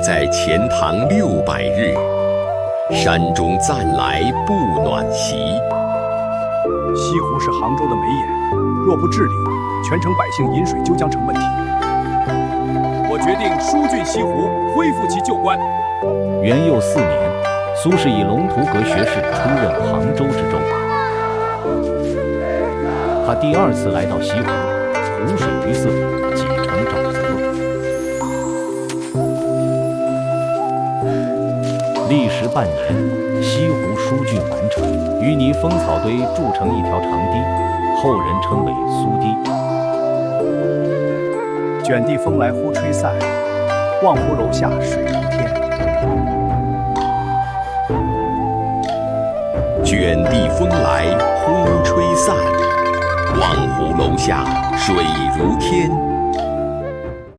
在钱塘600日，山中暂来不暖席。西湖是杭州的眉眼，若不治理，全城百姓饮水就将成问题。我决定疏浚西湖，恢复其旧观。元佑4年，苏轼以龙图阁学士出任杭州知州。他第2次来到西湖，湖水绿色，几成沼泽。历时半年，西湖疏浚完成，淤泥蜂草堆筑成一条长堤，后人称为苏堤。卷地风来忽吹散，望湖楼下水如天。卷地风来忽吹散，望湖楼下水如天。